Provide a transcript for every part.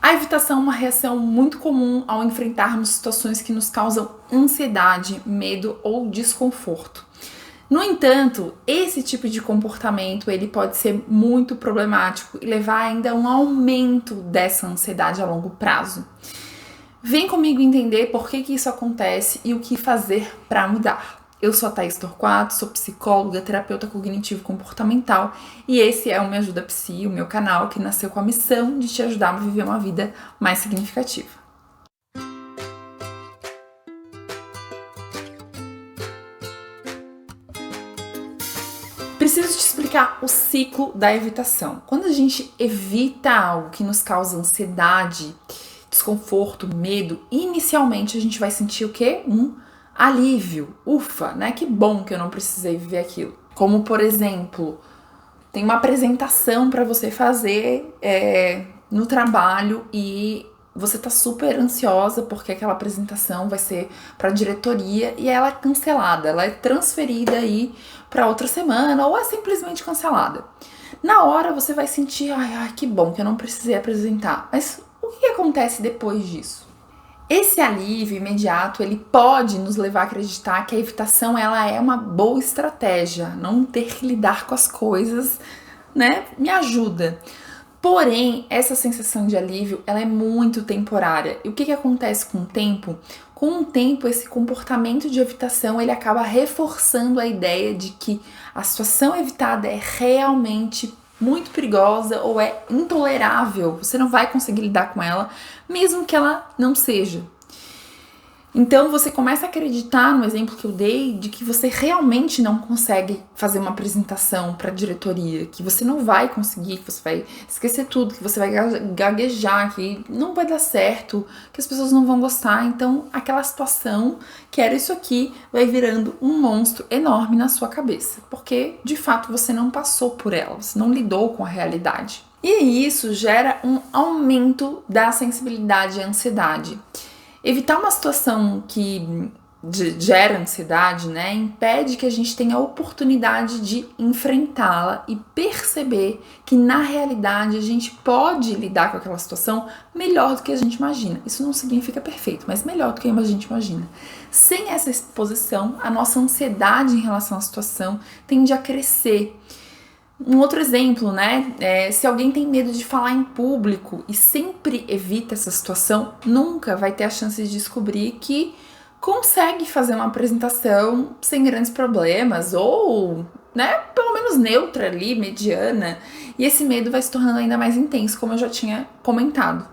A evitação é uma reação muito comum ao enfrentarmos situações que nos causam ansiedade, medo ou desconforto. No entanto, esse tipo de comportamento ele pode ser muito problemático e levar ainda a um aumento dessa ansiedade a longo prazo. Vem comigo entender por que isso acontece e o que fazer para mudar. Eu sou a Thaís Torquato, sou psicóloga, terapeuta cognitivo-comportamental e esse é o Me Ajuda Psi, o meu canal que nasceu com a missão de te ajudar a viver uma vida mais significativa. Preciso te explicar o ciclo da evitação. Quando a gente evita algo que nos causa ansiedade, desconforto, medo, inicialmente a gente vai sentir o quê? Um alívio. Ufa, né? Que bom que eu não precisei viver aquilo. Como, por exemplo, tem uma apresentação para você fazer no trabalho e você tá super ansiosa porque aquela apresentação vai ser para a diretoria e ela é cancelada, ela é transferida aí para outra semana ou é simplesmente cancelada. Na hora você vai sentir, ai, que bom que eu não precisei apresentar. Mas o que acontece depois disso? Esse alívio imediato, ele pode nos levar a acreditar que a evitação ela é uma boa estratégia, não ter que lidar com as coisas, né, me ajuda. Porém, essa sensação de alívio, ela é muito temporária. E o que acontece com o tempo? Com o tempo, esse comportamento de evitação, ele acaba reforçando a ideia de que a situação evitada é realmente muito perigosa ou é intolerável. Você não vai conseguir lidar com ela, mesmo que ela não seja. Então você começa a acreditar no exemplo que eu dei de que você realmente não consegue fazer uma apresentação para a diretoria, que você não vai conseguir, que você vai esquecer tudo, que você vai gaguejar, que não vai dar certo, que as pessoas não vão gostar. Então aquela situação que era isso aqui vai virando um monstro enorme na sua cabeça, porque de fato você não passou por ela, você não lidou com a realidade. E isso gera um aumento da sensibilidade e ansiedade. Evitar uma situação que gera ansiedade, né, impede que a gente tenha a oportunidade de enfrentá-la e perceber que na realidade a gente pode lidar com aquela situação melhor do que a gente imagina. Isso não significa perfeito, mas melhor do que a gente imagina. Sem essa exposição, a nossa ansiedade em relação à situação tende a crescer. Um outro exemplo, né? Se alguém tem medo de falar em público e sempre evita essa situação, nunca vai ter a chance de descobrir que consegue fazer uma apresentação sem grandes problemas ou, né, pelo menos neutra ali, mediana. E esse medo vai se tornando ainda mais intenso, como eu já tinha comentado.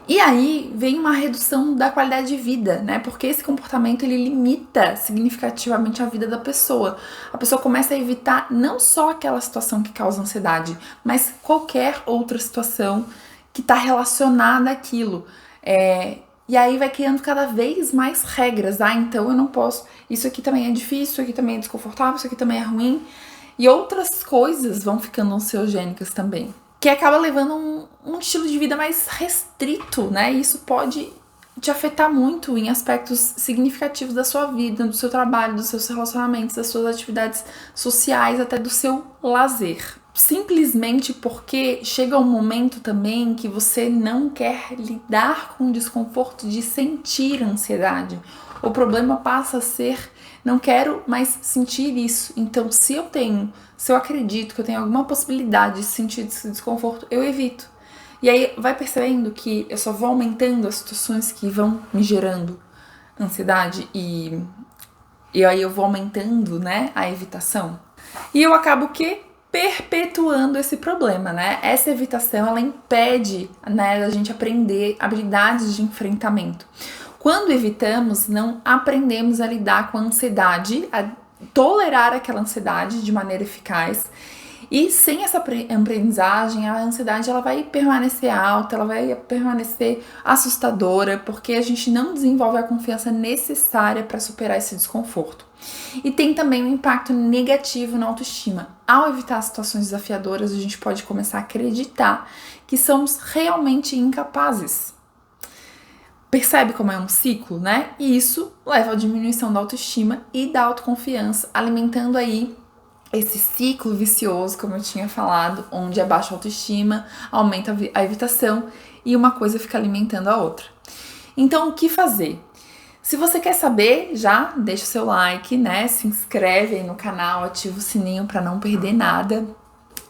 E aí vem uma redução da qualidade de vida, né? Porque esse comportamento ele limita significativamente a vida da pessoa. A pessoa começa a evitar não só aquela situação que causa ansiedade, mas qualquer outra situação que está relacionada àquilo. E aí vai criando cada vez mais regras. Então eu não posso. Isso aqui também é difícil, isso aqui também é desconfortável, isso aqui também é ruim. E outras coisas vão ficando ansiogênicas também, que acaba levando um estilo de vida mais restrito, né? E isso pode te afetar muito em aspectos significativos da sua vida, do seu trabalho, dos seus relacionamentos, das suas atividades sociais, até do seu lazer. Simplesmente porque chega um momento também que você não quer lidar com o desconforto de sentir ansiedade. O problema passa a ser, não quero mais sentir isso. Então, se eu acredito que eu tenho alguma possibilidade de sentir esse desconforto, eu evito. E aí vai percebendo que eu só vou aumentando as situações que vão me gerando ansiedade e aí eu vou aumentando, né, a evitação. E eu acabo perpetuando esse problema, né? Essa evitação, ela impede, né, a gente aprender habilidades de enfrentamento. Quando evitamos, não aprendemos a lidar com a ansiedade, a tolerar aquela ansiedade de maneira eficaz. E sem essa aprendizagem, a ansiedade ela vai permanecer alta, ela vai permanecer assustadora, porque a gente não desenvolve a confiança necessária para superar esse desconforto. E tem também um impacto negativo na autoestima. Ao evitar situações desafiadoras, a gente pode começar a acreditar que somos realmente incapazes. Percebe como é um ciclo, né? E isso leva à diminuição da autoestima e da autoconfiança, alimentando aí esse ciclo vicioso, como eu tinha falado, onde a baixa autoestima aumenta a evitação e uma coisa fica alimentando a outra. Então, o que fazer? Se você quer saber, já deixa o seu like, né? Se inscreve aí no canal, ativa o sininho para não perder nada.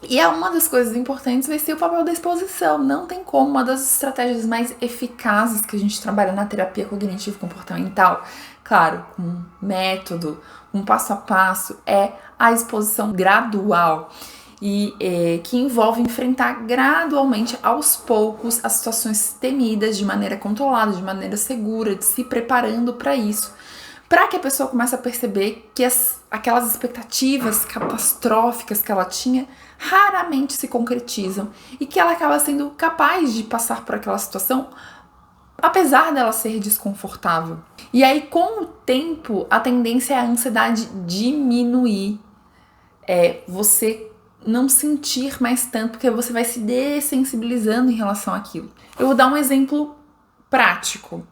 E uma das coisas importantes vai ser o papel da exposição. Não tem como, uma das estratégias mais eficazes que a gente trabalha na terapia cognitivo-comportamental, claro, com método, um passo a passo, é a exposição gradual. E que envolve enfrentar gradualmente, aos poucos, as situações temidas de maneira controlada, de maneira segura, de se preparando para isso. Para que a pessoa comece a perceber que aquelas expectativas catastróficas que ela tinha raramente se concretizam e que ela acaba sendo capaz de passar por aquela situação apesar dela ser desconfortável. E aí, com o tempo, a tendência é a ansiedade diminuir. Você não sentir mais tanto, porque você vai se dessensibilizando em relação àquilo. Eu vou dar um exemplo prático.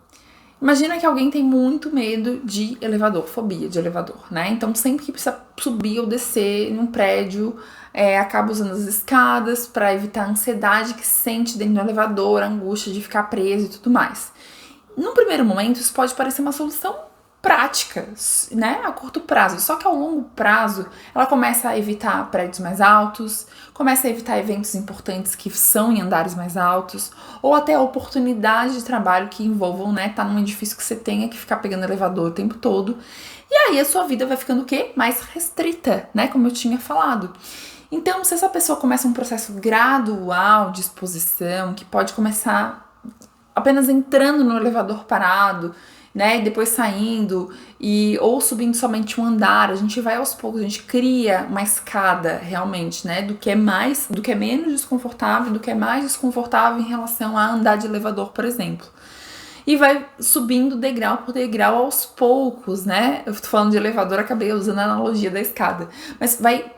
Imagina que alguém tem muito medo de elevador, fobia de elevador, né? Então, sempre que precisa subir ou descer num prédio, acaba usando as escadas para evitar a ansiedade que sente dentro do elevador, a angústia de ficar preso e tudo mais. No primeiro momento, isso pode parecer uma solução prática, né, a curto prazo. Só que ao longo prazo, ela começa a evitar prédios mais altos, começa a evitar eventos importantes que são em andares mais altos, ou até oportunidades de trabalho que envolvam, né, tá num edifício que você tenha que ficar pegando elevador o tempo todo. E aí a sua vida vai ficando o quê? Mais restrita, né, como eu tinha falado. Então, se essa pessoa começa um processo gradual de exposição, que pode começar apenas entrando no elevador parado, né, e depois saindo, ou subindo somente um andar, a gente vai aos poucos, a gente cria uma escada realmente, né, do que é menos desconfortável, do que é mais desconfortável em relação a andar de elevador, por exemplo. E vai subindo degrau por degrau aos poucos, né, eu tô falando de elevador, acabei usando a analogia da escada, mas vai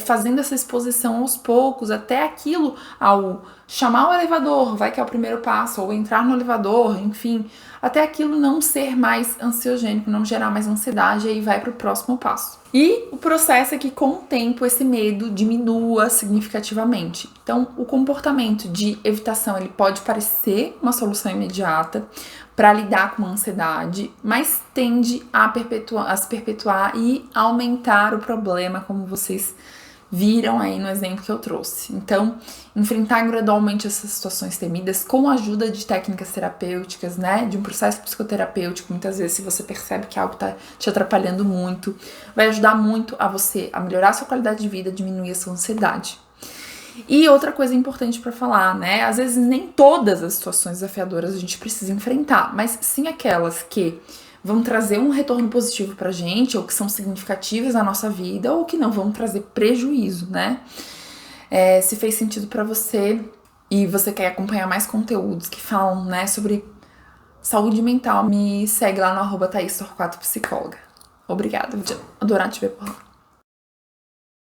fazendo essa exposição aos poucos, até aquilo, ao chamar o elevador, vai que é o primeiro passo, ou entrar no elevador, enfim, até aquilo não ser mais ansiogênico, não gerar mais ansiedade, aí vai para o próximo passo. E o processo é que com o tempo esse medo diminua significativamente. Então, o comportamento de evitação, ele pode parecer uma solução imediata para lidar com a ansiedade, mas tende a se perpetuar e aumentar o problema, como vocês viram aí no exemplo que eu trouxe. Então, enfrentar gradualmente essas situações temidas com a ajuda de técnicas terapêuticas, né, de um processo psicoterapêutico, muitas vezes se você percebe que algo está te atrapalhando muito, vai ajudar muito a você a melhorar a sua qualidade de vida, diminuir a sua ansiedade. E outra coisa importante para falar, né? Às vezes nem todas as situações desafiadoras a gente precisa enfrentar, mas sim aquelas que vão trazer um retorno positivo pra gente, ou que são significativas na nossa vida, ou que não vão trazer prejuízo, né? Se fez sentido pra você e você quer acompanhar mais conteúdos que falam, né, sobre saúde mental, me segue lá no @ThaísTorquato Psicóloga. Obrigada, vou adorar te ver por lá.